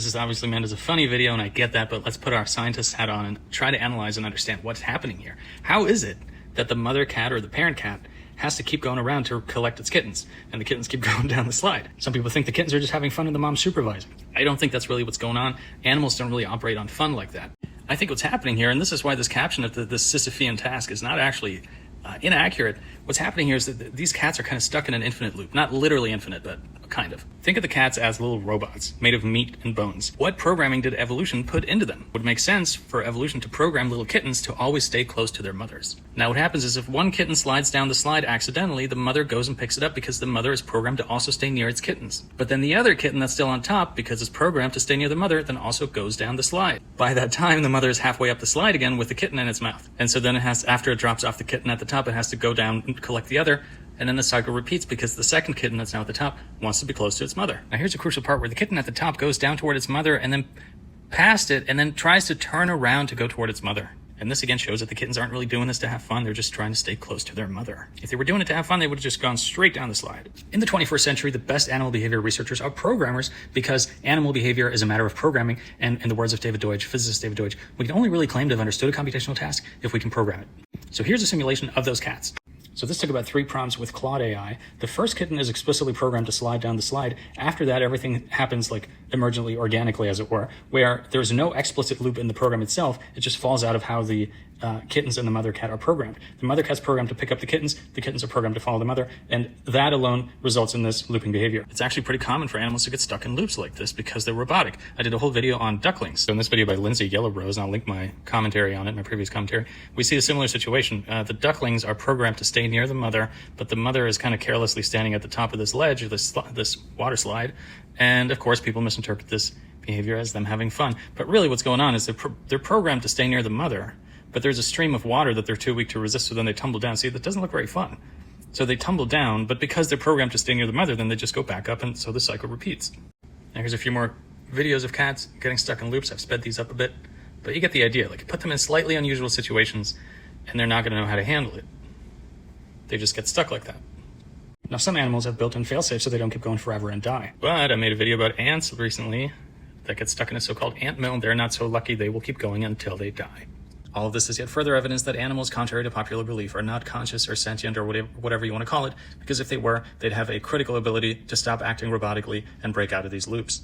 This is obviously meant as a funny video, and I get that, but let's put our scientist hat on and try to analyze and understand what's happening here. How is it that the mother cat or the parent cat has to keep going around to collect its kittens, and the kittens keep going down the slide? Some people think the kittens are just having fun and the mom's supervising. I don't think that's really what's going on. Animals don't really operate on fun like that. I think what's happening here, and this is why this caption of the Sisyphean task is not actually inaccurate. What's happening here is that these cats are kind of stuck in an infinite loop. Not literally infinite, but kind of. Think of the cats as little robots made of meat and bones. What programming did evolution put into them? It would make sense for evolution to program little kittens to always stay close to their mothers. Now what happens is if one kitten slides down the slide accidentally, the mother goes and picks it up because the mother is programmed to also stay near its kittens. But then the other kitten that's still on top, because it's programmed to stay near the mother, then also goes down the slide. By that time, the mother is halfway up the slide again with the kitten in its mouth. And so then it has, after it drops off the kitten at the top, it has to go down and collect the other. And then the cycle repeats because the second kitten that's now at the top wants to be close to its mother. Now here's a crucial part where the kitten at the top goes down toward its mother and then past it and then tries to turn around to go toward its mother. And this again shows that the kittens aren't really doing this to have fun. They're just trying to stay close to their mother. If they were doing it to have fun, they would have just gone straight down the slide. In the 21st century, the best animal behavior researchers are programmers because animal behavior is a matter of programming. And in the words of David Deutsch, physicist David Deutsch, we can only really claim to have understood a computational task if we can program it. So here's a simulation of those cats. So this took about 3 prompts with Claude AI. The first kitten is explicitly programmed to slide down the slide. After that, everything happens like emergently, organically, as it were, where there's no explicit loop in the program itself. It just falls out of how the kittens and the mother cat are programmed. The mother cat's programmed to pick up the kittens are programmed to follow the mother, and that alone results in this looping behavior. It's actually pretty common for animals to get stuck in loops like this because they're robotic. I did a whole video on ducklings. So in this video by Lindsay Yellowrose, and I'll link my commentary on it, my previous commentary, we see a similar situation. The ducklings are programmed to stay near the mother, but the mother is kind of carelessly standing at the top of this ledge, or this water slide, and of course people misinterpret this behavior as them having fun. But really what's going on is they're programmed to stay near the mother, but there's a stream of water that they're too weak to resist, so then they tumble down. See, that doesn't look very fun. So they tumble down, but because they're programmed to stay near the mother, then they just go back up, and so the cycle repeats. Now here's a few more videos of cats getting stuck in loops. I've sped these up a bit, but you get the idea. Like, put them in slightly unusual situations, and they're not going to know how to handle it. They just get stuck like that. Now some animals have built-in fail-safes so they don't keep going forever and die. But I made a video about ants recently that get stuck in a so-called ant mill. They're not so lucky. They will keep going until they die. All of this is yet further evidence that animals, contrary to popular belief, are not conscious or sentient or whatever you want to call it, because if they were, they'd have a critical ability to stop acting robotically and break out of these loops.